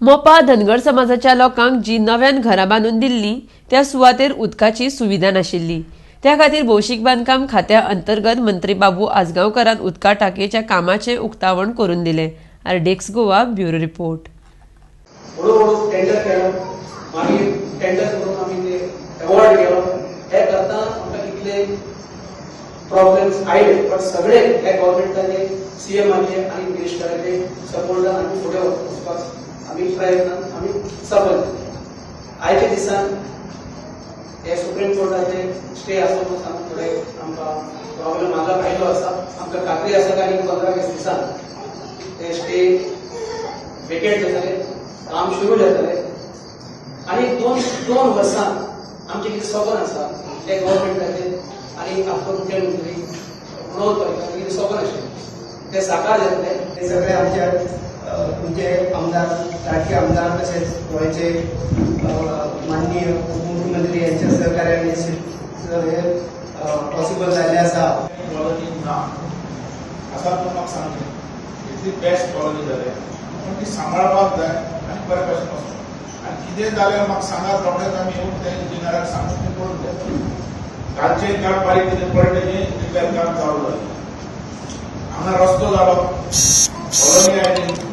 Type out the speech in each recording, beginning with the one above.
मोपा धनगर समाजाच्या लोकांक जी नव्यान घरां बांधून दिल्ली त्या सुवातेर उदकाची सुविधा नाशिल्ली। त्या खातीर भौशीक बांदकाम खात्या अंतर्गत मंत्री बाबू आजगांवकारान उदका टांकयेच्या कामाचे उक्तावण करून दिले। RDXGOA bureau report. हळूहळू टेंडर केलं, मागीर टेंडर करून आमी ते अवॉर्ड केलो। हे करता आमकां कितले प्रॉब्लेम्स आयले, पण सगळे हे गव्हर्नमेंटाचे सीएमाचे आणि मिनिस्टराचे सपोर्टान आमी फुडें वचपाक आमी प्रयत्न आमी सफल जाले। आयच्या दिसान हे सुप्रीम कोर्टाचे स्टे आसून फुडें आमकां प्रॉब्लेम हांगा आयलो आसा। आमकां खात्री आसा की आनीक 15-20 दिसान ते स्टे वेकेट जातले, काम सुरू जातले आणि दोन वर्सां आमचे कितें सपन आसा ते गव्हर्नमेंटाचे आणि आपलो मुख्यमंत्री मनोहर पर्रीकर कितें सपन आशिल्लें ते साकार जातले। हे सगळे आमच्या तुमचे आमदार, राजकीय आमदार तसेच गोंयचे माननीय उपमुख्यमंत्री यांच्या सहकार्याने हे पॉसिबल झाले आसा। कॉलनी ना असा तो म्हाका सांगले इतली बेस्ट कॉलनी जाल्या, पण ती सांबाळपाक जाय आनी बरे भशेन वचपाक। आनी कितें जाल्यार म्हाका सांगात रोखडेंच आमी येवन त्या इंजिनियराक सांगून तें करून दिलें। कालचे काम बारीक कितें पडलें न्ही, रिपेर काम चालू जालें। हांगा रस्तो जालो, कॉलनी आयली,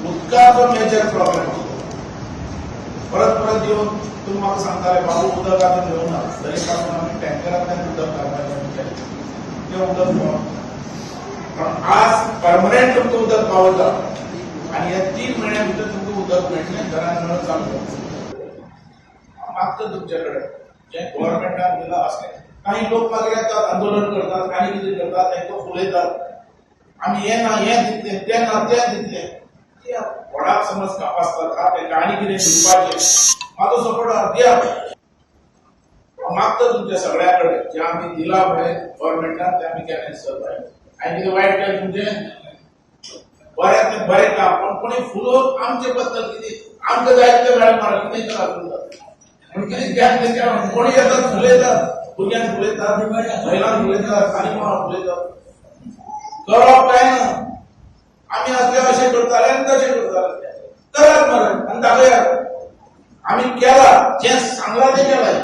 उदकाचो मेजर प्रॉब्लेम आसलो। परत येवन तुमी म्हाका सांगताले बाबू उदक आतां येवना, तरी पासून आमी टँकरांतल्यान उदक काडपाचें तें उदक पावना। पण आज परमनंट तुमकां उदक पावता आणि ह्या 3 महिन्या भितर तुमकां उदक मेळटलें, घरान नळ चालू जातले। मागता तुमचे कडेन जे गव्हर्नमेंटान दिलां असलें। काही लोक मागीर येतात, आंदोलन करतात, आनी कितें करतात, तांकां फुलयतात आमी हें ना हें दितलें, तें ना तें दितलें। त्या व्हडाक समज कापासतात तांकां आनी कितें दिवपाचें, म्हाजो सपोर्ट आहा दिया। मागता तुमच्या सगळ्या कडेन जें आमी दिलां पळय गव्हर्नमेंटान तें आमी केन्ना विसरपाक जाय। आनी कितें वायट केलें तुमचें बरें बरें काम, पण कोणी फुलोवन आमचे बद्दल कितें आमकां जाय तितलें मॅडम मारक कितें करतात, कितें घ्यान कोणी येतात फुलयतात, भुरग्यांक फुलयतात, महिलांक फुलयतात, आनी कोणाक फुलयतात, करप काय ना। आमी असले अशें करताले आनी तशें करताले, करात मरे आनी दाखयात आमी केलां, जें सांगलां तें केलां।